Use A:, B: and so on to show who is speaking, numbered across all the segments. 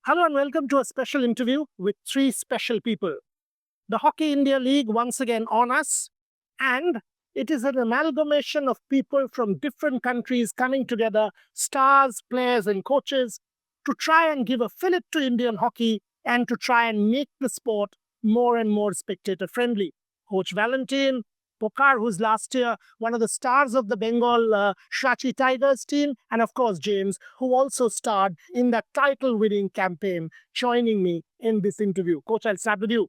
A: Hello and welcome to a special interview with three special people. The Hockey India League once again on us, and it is an amalgamation of people from different countries coming together, stars, players, and coaches, to try and give a fillip to Indian hockey and to try and make the sport more and more spectator friendly. Coach Valentin, Pokar, who's last year one of the stars of the Bengal Shrachi Tigers team, and of course James, who also starred in that title winning campaign, joining me in this interview. Coach, I'll start with you.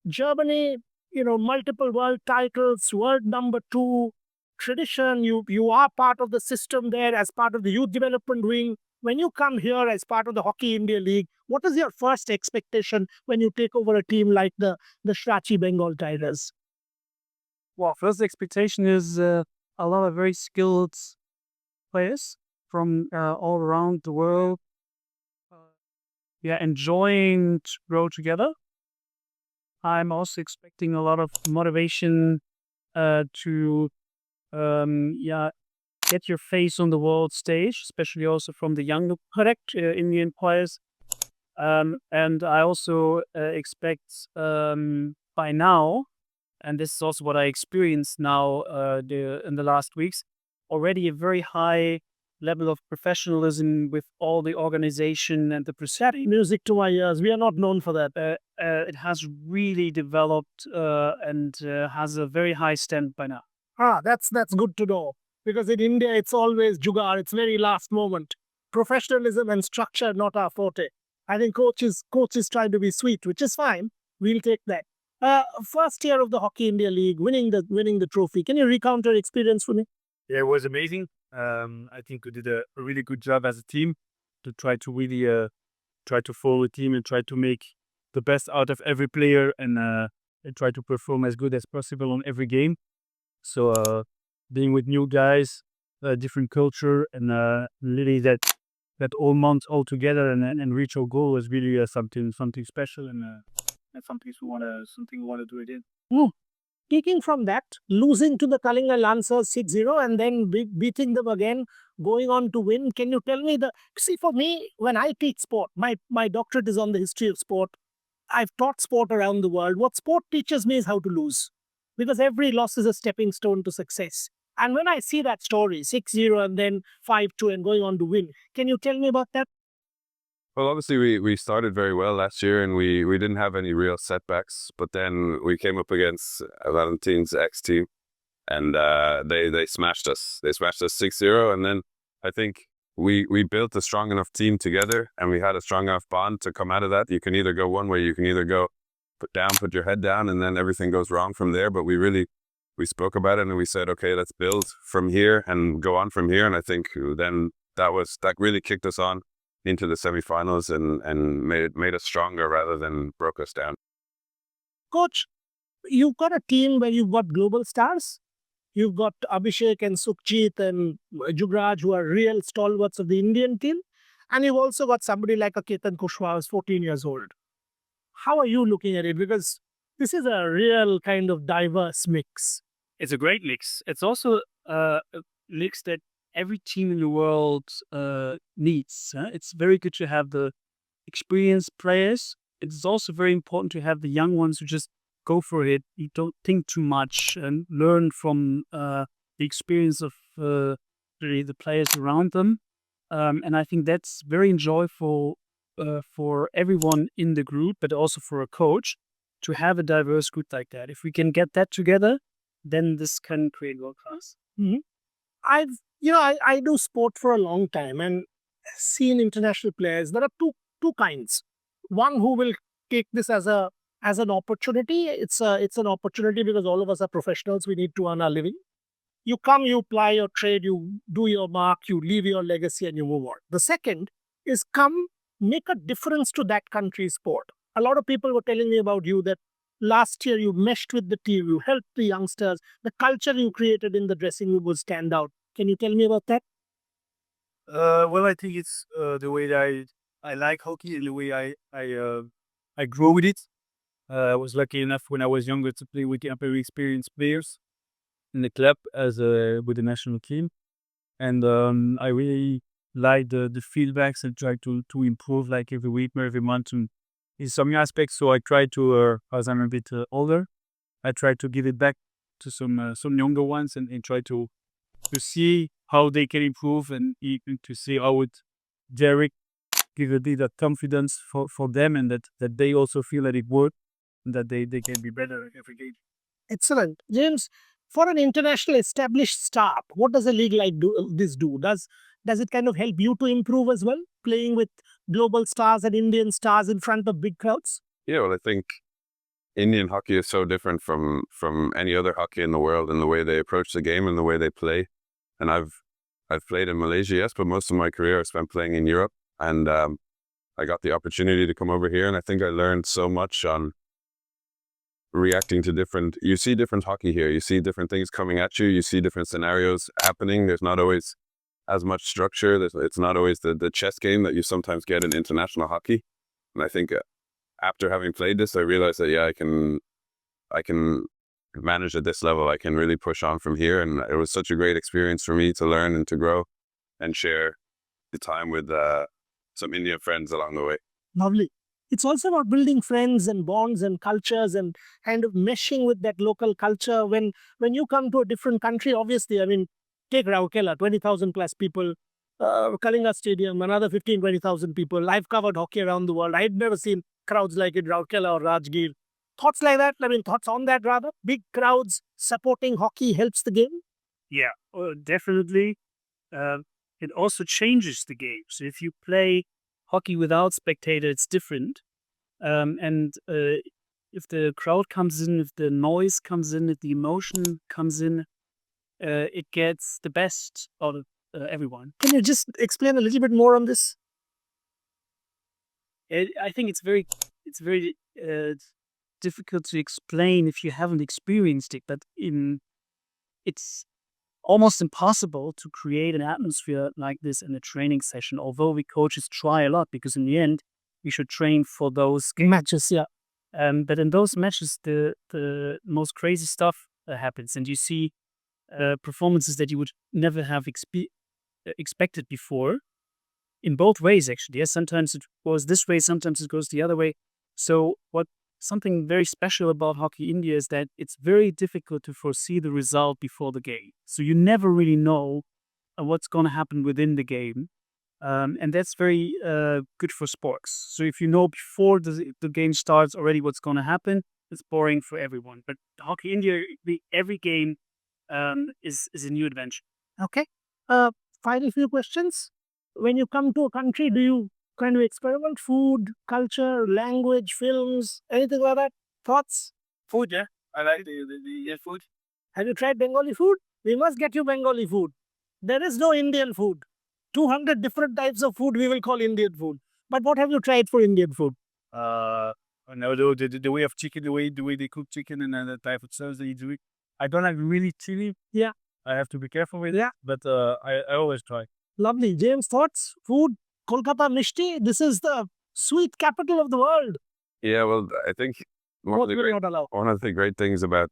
A: Germany, multiple world titles, world number two, tradition. You are part of the system there as part of the youth development wing. When you come here as part of the Hockey India League, what is your first expectation when you take over a team like the Shrachi Bengal Tigers?
B: Well, first expectation is a lot of very skilled players from all around the world. Uh, yeah, enjoying to grow together. I'm also expecting a lot of motivation to get your face on the world stage, especially also from the younger correct Indian players. And I also expect by now, and this is also what I experienced now in the last weeks, already a very high level of professionalism with all the organization and the procedure.
A: Music to my ears. We are not known for that.
B: It has really developed and has a very high stand by now.
A: That's good to know. Because in India, it's always jugaad. It's very last moment. Professionalism and structure not our forte. I think coaches try to be sweet, which is fine. We'll take that. First year of the Hockey India League, winning the trophy. Can you recount your experience for me?
B: Yeah, it was amazing. I think we did a really good job as a team to try to really try to follow the team and try to make the best out of every player and try to perform as good as possible on every game. So being with new guys, different culture, and really that all month all together and reach our goal was really something special and something we want to do again.
A: Hmm. Taking from that, losing to the Kalinga Lancers 6-0 and then beating them again, going on to win. Can you tell me see, for me, when I teach sport, my doctorate is on the history of sport. I've taught sport around the world. What sport teaches me is how to lose, because every loss is a stepping stone to success. And when I see that story, 6-0 and then 5-2 and going on to win, can you tell me about that?
C: Well, obviously, we started very well last year, and we didn't have any real setbacks. But then we came up against Valentin's ex team, and they smashed us. They smashed us 6-0, and then I think we built a strong enough team together, and we had a strong enough bond to come out of that. You can either go one way, you can either go put your head down, and then everything goes wrong from there. But we spoke about it, and we said, okay, let's build from here and go on from here. And I think then that really kicked us on into the semifinals and made us stronger rather than broke us down.
A: Coach, you've got a team where you've got global stars. You've got Abhishek and Sukhjit and Jugraj, who are real stalwarts of the Indian team. And you've also got somebody like a Ketan Kushwaha, who's 14 years old. How are you looking at it? Because this is a real kind of diverse mix.
B: It's a great mix. It's also a mix that every team in the world needs. It's very good to have the experienced players. It's also very important to have the young ones who just go for it. You don't think too much and learn from the experience of the players around them. And I think that's very enjoyable for everyone in the group, but also for a coach to have a diverse group like that. If we can get that together, then this can create world class.
A: Mm-hmm. I do sport for a long time and seen international players. There are two kinds. One who will take this as an opportunity. It's an opportunity because all of us are professionals. We need to earn our living. You come, you ply your trade, you do your mark, you leave your legacy, and you move on. The second is come, make a difference to that country's sport. A lot of people were telling me about you that last year you meshed with the team, you helped the youngsters, the culture you created in the dressing room will stand out. Can you tell me about that?
B: Well, I think it's the way that I like hockey and the way I grow with it. I was lucky enough when I was younger to play with very experienced players in the club as with the national team, and I really like the feedbacks and try to improve like every week or every month in some aspects. So I try to, as I'm a bit older, I try to give it back to some younger ones and try to see how they can improve and even to see how would Derek give a bit of confidence for them and that they also feel that it worked and that they can be better every game.
A: Excellent. James, for an international established star, what does a league like this do? Does it kind of help you to improve as well, playing with global stars and Indian stars in front of big crowds?
C: Yeah, well, I think Indian hockey is so different from any other hockey in the world in the way they approach the game and the way they play. And I've played in Malaysia, yes, but most of my career I spent playing in Europe. And I got the opportunity to come over here, and I think I learned so much on reacting to you see different hockey here. You see different things coming at you. You see different scenarios happening. There's not always as much structure. It's not always the chess game that you sometimes get in international hockey. And I think after having played this, I realized that, yeah, I can manage at this level. I can really push on from here. And it was such a great experience for me to learn and to grow and share the time with some Indian friends along the way.
A: Lovely. It's also about building friends and bonds and cultures and kind of meshing with that local culture. When you come to a different country, obviously, I mean, take Raukela, 20,000 plus people, Kalinga Stadium, another 15, 20,000 people. I've covered hockey around the world. I'd never seen crowds like in Raukela or Rajgir. Thoughts like that? I mean, thoughts on that rather? Big crowds supporting hockey helps the game?
B: Yeah, definitely. It also changes the game. So if you play hockey without spectator, it's different. And if the crowd comes in, if the noise comes in, if the emotion comes in, it gets the best out of everyone.
A: Can you just explain a little bit more on this?
B: I think it's very difficult to explain if you haven't experienced it, but it's almost impossible to create an atmosphere like this in a training session, although we coaches try a lot, because in the end, we should train for those
A: matches, yeah.
B: But in those matches, the most crazy stuff happens, and you see performances that you would never have expected before, in both ways, actually. Yes, sometimes it goes this way, sometimes it goes the other way. So something very special about Hockey India is that it's very difficult to foresee the result before the game. So you never really know what's going to happen within the game. And that's very good for sports. So if you know before the game starts already what's going to happen, it's boring for everyone. But Hockey India, every game is a new adventure.
A: Okay. Final few questions. When you come to a country, do you kind of experiment? Food, culture, language, films, anything like that? Thoughts?
B: Food, yeah. I like the food.
A: Have you tried Bengali food? We must get you Bengali food. There is no Indian food. 200 different types of food we will call Indian food. But what have you tried for Indian food?
B: No, the way of chicken, the way they cook chicken and the type of sauce they do it. I don't like really chili.
A: Yeah.
B: I have to be careful with it. But I always try.
A: Lovely. James, thoughts? Food? Kolkata Mishti? This is the sweet capital of the world.
C: Yeah, well, I think one of the great things about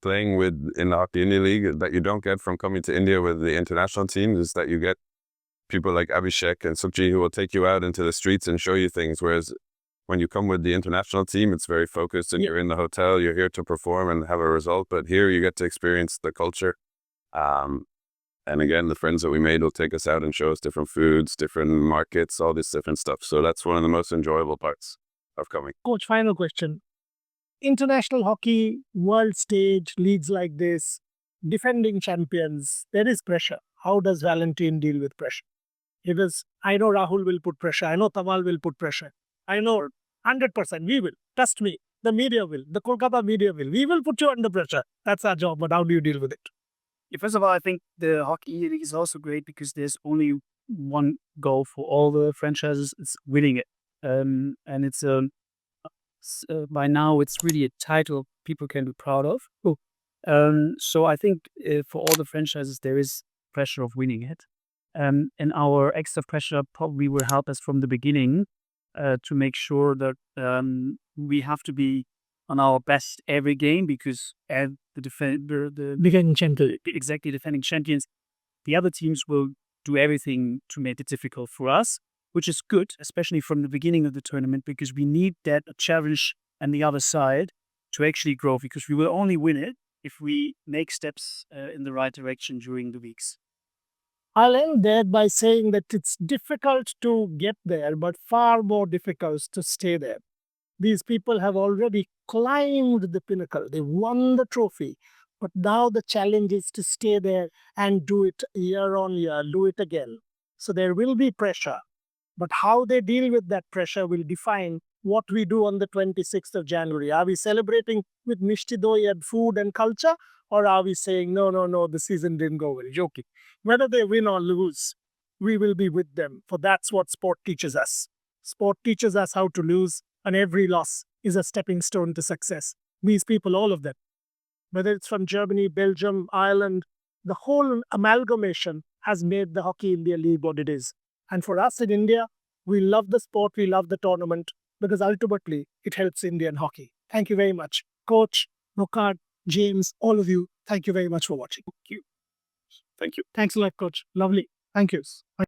C: playing in the Hockey India League that you don't get from coming to India with the international teams is that you get people like Abhishek and Sukhji who will take you out into the streets and show you things. Whereas when you come with the international team, it's very focused and you're in the hotel, you're here to perform and have a result. But here you get to experience the culture. And again, the friends that we made will take us out and show us different foods, different markets, all this different stuff. So that's one of the most enjoyable parts of coming.
A: Coach, final question. International hockey, world stage, leagues like this, defending champions, there is pressure. How does Valentine deal with pressure? Because I know Rahul will put pressure. I know Tamal will put pressure. I know 100% we will. Trust me. The media will. The Kolkata media will. We will put you under pressure. That's our job. But how do you deal with it?
B: First of all, I think the Hockey League is also great because there's only one goal for all the franchises. It's winning it. And it's by now it's really a title people can be proud of. So I think for all the franchises there is pressure of winning it. And our extra pressure probably will help us from the beginning to make sure that we have to be on our best every game because the defending champions, the other teams will do everything to make it difficult for us, which is good, especially from the beginning of the tournament, because we need that challenge and the other side to actually grow, because we will only win it if we make steps in the right direction during the weeks.
A: I'll end there by saying that it's difficult to get there, but far more difficult to stay there. These people have already climbed the pinnacle. They won the trophy. But now the challenge is to stay there and do it year on year, do it again. So there will be pressure. But how they deal with that pressure will define what we do on the 26th of January. Are we celebrating with Mishti Doi and food and culture? Or are we saying, no, the season didn't go well? Joking. Whether they win or lose, we will be with them. For that's what sport teaches us. Sport teaches us how to lose, and every loss is a stepping stone to success. These people, all of them, whether it's from Germany, Belgium, Ireland, the whole amalgamation has made the Hockey India League what it is. And for us in India, we love the sport, we love the tournament, because ultimately it helps Indian hockey. Thank you very much. Coach, Nokad, James, all of you, thank you very much for watching.
C: Thank you.
A: Thanks a lot, Coach. Lovely. Thank you.